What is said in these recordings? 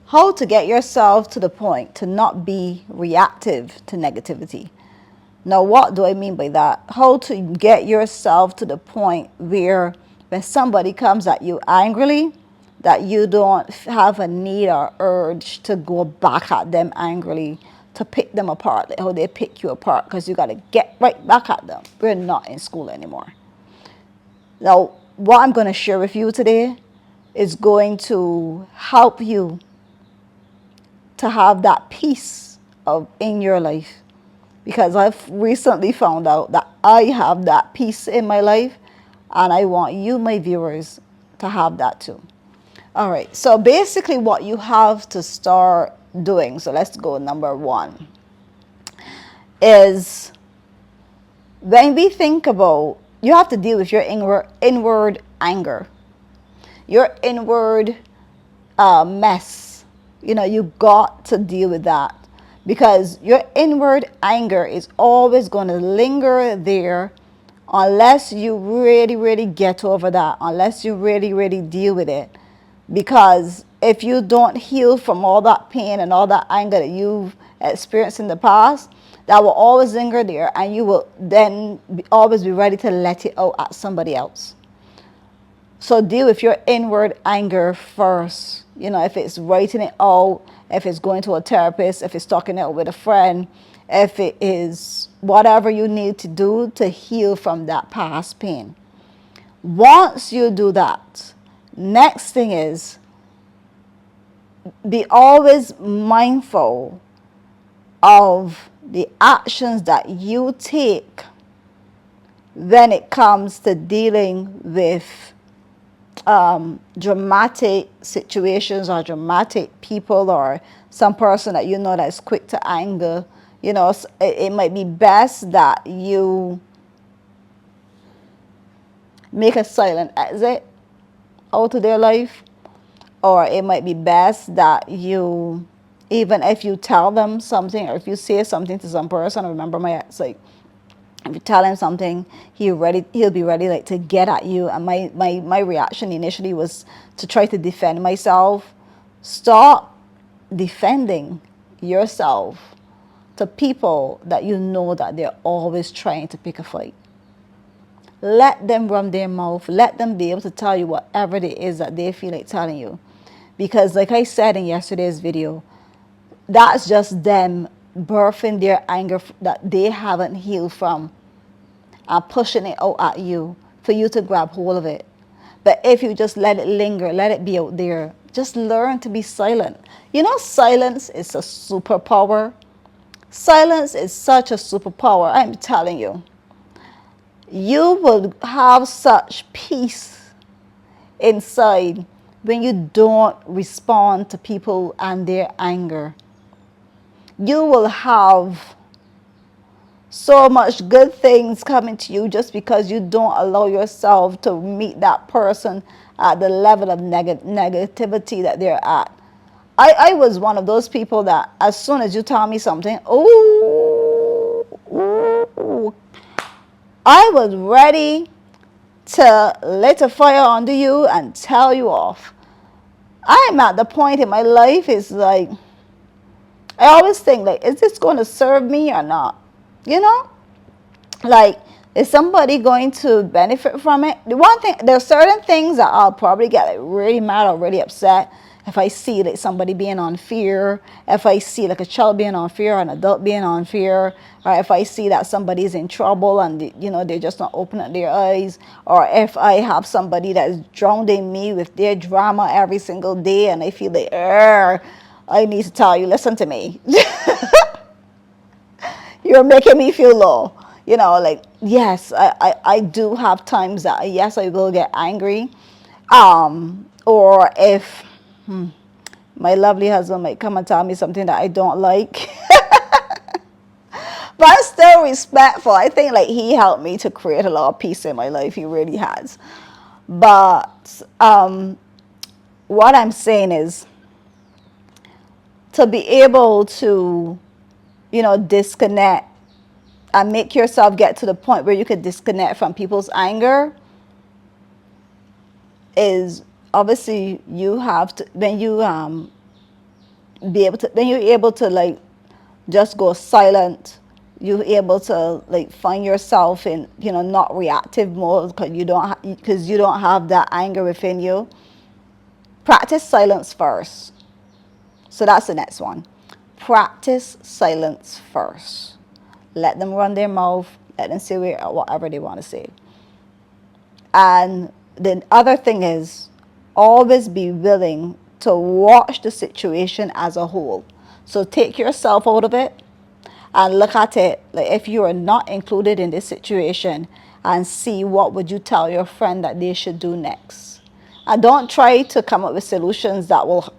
how to get yourself to the point to not be reactive to negativity. Now, what do I mean by that? How to get yourself to the point where when somebody comes at you angrily, that you don't have a need or urge to go back at them angrily, to pick them apart, like how they pick you apart, because you got to get right back at them. We're not in school anymore. Now, what I'm going to share with you today is going to help you to have that peace in your life, because I've recently found out that I have that peace in my life, and I want you, my viewers, to have that too. All right, so basically what you have to start doing, so let's go number one, is when we think about, you have to deal with your inward anger, your inward mess. You know, you got to deal with that, because your inward anger is always going to linger there unless you really, really get over that, unless you really, really deal with it. Because if you don't heal from all that pain and all that anger that you've experienced in the past, that will always linger there, and you will then always be ready to let it out at somebody else. So deal with your inward anger first. You know, if it's writing it out, if it's going to a therapist, if it's talking it out with a friend, if it is whatever you need to do to heal from that past pain. Once you do that, next thing is be always mindful of the actions that you take when it comes to dealing with dramatic situations or dramatic people, or some person that you know that's quick to anger. You know, it might be best that you make a silent exit out of their life, or it might be best that you, even if you tell them something, or if you say something to some person, I remember my ex, like, if you tell him something, he'll be ready like to get at you. And my reaction initially was to try to defend myself. Stop defending yourself to people that you know that they're always trying to pick a fight. Let them run their mouth. Let them be able to tell you whatever it is that they feel like telling you. Because like I said in yesterday's video, that's just them birthing their anger that they haven't healed from, and pushing it out at you for you to grab hold of it. But if you just let it linger, let it be out there, just learn to be silent. You know, silence is a superpower. Silence is such a superpower, I'm telling you. You will have such peace inside when you don't respond to people and their anger. You will have so much good things coming to you just because you don't allow yourself to meet that person at the level of negativity that they're at. I was one of those people that as soon as you tell me something, I was ready to light a fire under you and tell you off. I'm at the point in my life, it's like, I always think, like, is this going to serve me or not? You know? Like, is somebody going to benefit from it? The one thing, there are certain things that I'll probably get like really mad or really upset if I see like somebody being unfair, if I see like a child being unfair, or an adult being unfair, or if I see that somebody's in trouble and you know they're just not opening their eyes, or if I have somebody that's drowning me with their drama every single day and I feel like, I need to tell you, listen to me. You're making me feel low. You know, like, yes, I do have times that, yes, I will get angry. Or if my lovely husband might come and tell me something that I don't like. But I'm still respectful. I think, like, he helped me to create a lot of peace in my life. He really has. But what I'm saying is to be able to, you know, disconnect and make yourself get to the point where you could disconnect from people's anger is obviously you have to, when you be able to, then you're able to like just go silent. You're able to like find yourself in, not reactive mode, because you don't have that anger within you. Practice silence first. So that's the next one. Practice silence first. Let them run their mouth. Let them say whatever they want to say. And the other thing is, always be willing to watch the situation as a whole. So take yourself out of it and look at it like if you are not included in this situation, and see what would you tell your friend that they should do next. And don't try to come up with solutions that will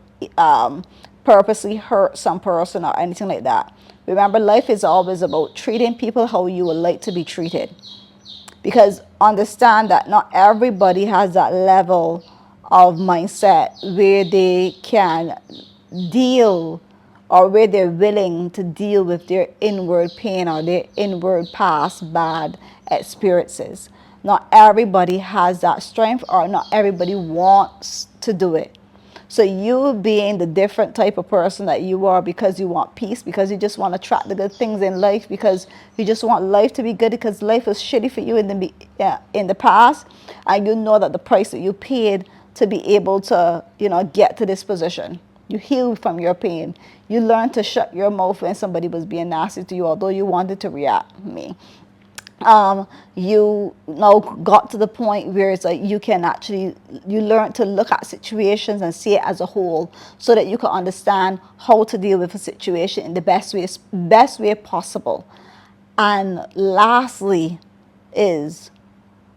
purposely hurt some person or anything like that. Remember, life is always about treating people how you would like to be treated, because understand that not everybody has that level of mindset where they can deal, or where they're willing to deal with their inward pain or their inward past bad experiences. Not everybody has that strength, or not everybody wants to do it. So you being the different type of person that you are, because you want peace, because you just want to track the good things in life, because you just want life to be good, because life was shitty for you in the past, and you know that the price that you paid to be able to get to this position. You healed from your pain. You learned to shut your mouth when somebody was being nasty to you, although you wanted to react. You now got to the point where it's like you learn to look at situations and see it as a whole, so that you can understand how to deal with a situation in the best way possible. And lastly is,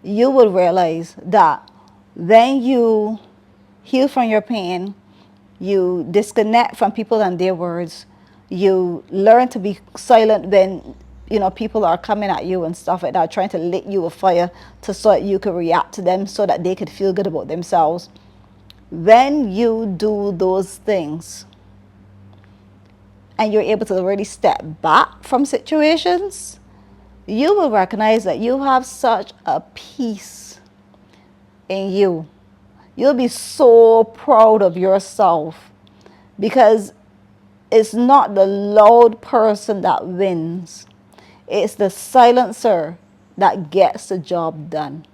you will realize that when you heal from your pain, you disconnect from people and their words. You learn to be silent when people are coming at you and stuff like that, trying to lit you a fire to so that you could react to them, so that they could feel good about themselves. When you do those things and you're able to really step back from situations, you will recognize that you have such a peace in you. You'll be so proud of yourself, because it's not the loud person that wins. It's the silencer that gets the job done.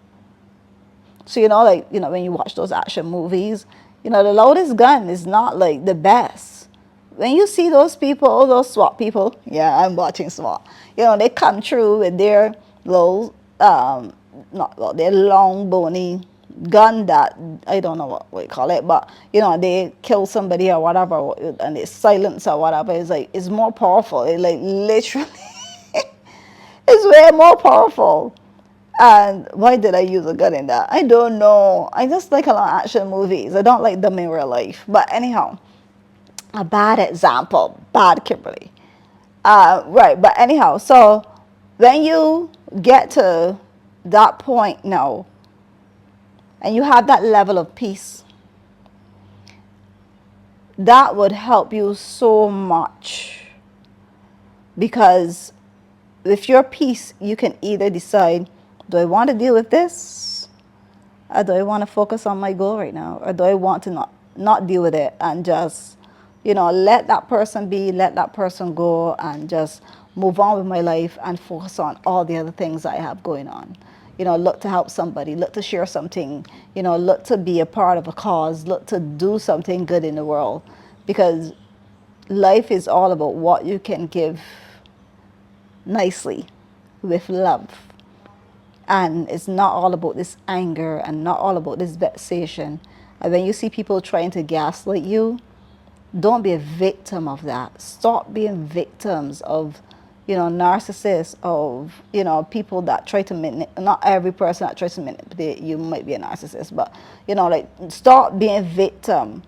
So, when you watch those action movies, the loudest gun is not like the best. When you see those people, those SWAT people, yeah, I'm watching SWAT, they come through with their little, not well, their long, bony gun that, I don't know what we call it, but, they kill somebody or whatever, and they silence or whatever. It's like, it's more powerful. It like literally is way more powerful. And why did I use a gun in that? I don't know. I just like a lot of action movies. I don't like them in real life. But anyhow, a bad example. Bad Kimberly. Right. But anyhow, so when you get to that point now, and you have that level of peace, that would help you so much. Because with your peace, you can either decide, do I want to deal with this? Or do I want to focus on my goal right now? Or do I want to not deal with it and just, let that person be, let that person go, and just move on with my life and focus on all the other things I have going on. Look to help somebody, look to share something, look to be a part of a cause, look to do something good in the world. Because life is all about what you can give nicely with love. And it's not all about this anger and not all about this vexation. And when you see people trying to gaslight you, don't be a victim of that. Stop being victims of, narcissists, of, people that try to manipulate. Not every person that tries to manipulate you might be a narcissist, but, stop being victim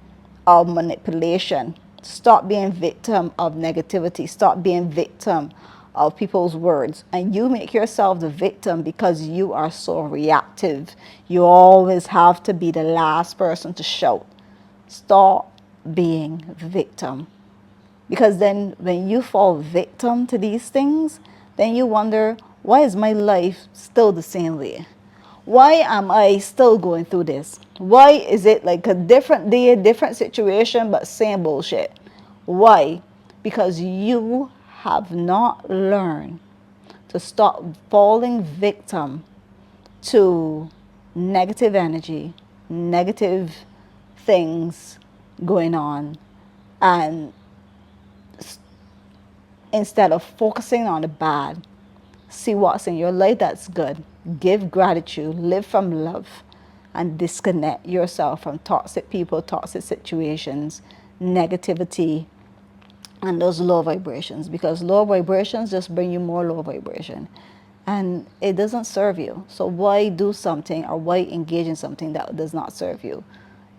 of manipulation. Stop being victim of negativity. Stop being victim of people's words, and you make yourself the victim because you are so reactive. You always have to be the last person to shout. Stop being victim, because then when you fall victim to these things, then you wonder, why is my life still the same way? Why am I still going through this? Why is it like a different day, different situation, but same bullshit? Why? Because you have not learned to stop falling victim to negative energy, negative things going on, and instead of focusing on the bad, see what's in your life that's good. Give gratitude, live from love, and disconnect yourself from toxic people, toxic situations, negativity, and those low vibrations, because low vibrations just bring you more low vibration and it doesn't serve you. So why do something or why engage in something that does not serve you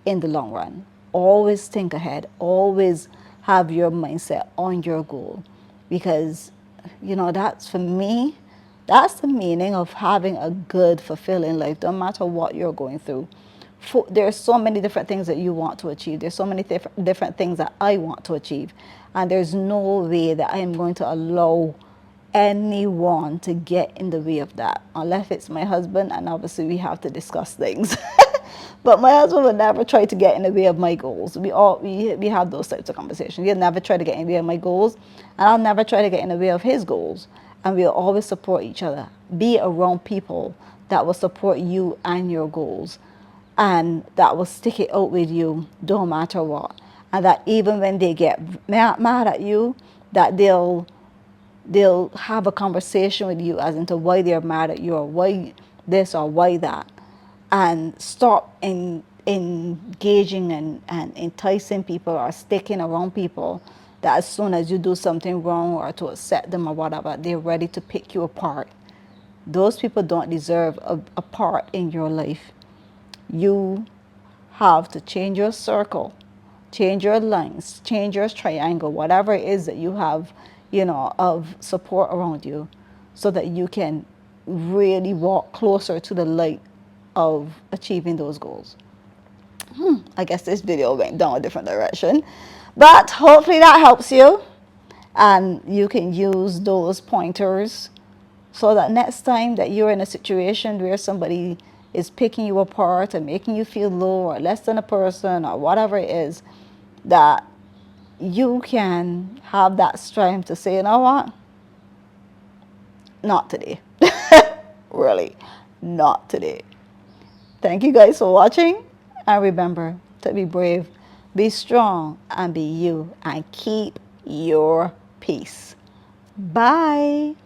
in the long run? Always think ahead, always have your mindset on your goal, because that's, for me, that's the meaning of having a good fulfilling life, no matter what you're going through. There's so many different things that you want to achieve. There's so many different things that I want to achieve. And there's no way that I am going to allow anyone to get in the way of that, unless it's my husband, and obviously we have to discuss things. But my husband would never try to get in the way of my goals. We have those types of conversations. He'll never try to get in the way of my goals, and I'll never try to get in the way of his goals. And we'll always support each other. Be around people that will support you and your goals, and that will stick it out with you no matter what. And that even when they get mad at you, that they'll have a conversation with you as into why they're mad at you, or why this or why that, and stop engaging and enticing people or sticking around people that as soon as you do something wrong or to upset them or whatever, they're ready to pick you apart. Those people don't deserve a part in your life. You have to change your circle, change your lines, change your triangle, whatever it is that you have, of support around you, so that you can really walk closer to the light of achieving those goals. I guess this video went down a different direction, but hopefully that helps you and you can use those pointers so that next time that you're in a situation where somebody is picking you apart and making you feel low or less than a person or whatever it is, that you can have that strength to say, you know what? Not today. Really, not today. Thank you guys for watching. And remember to be brave, be strong, and be you. And keep your peace. Bye.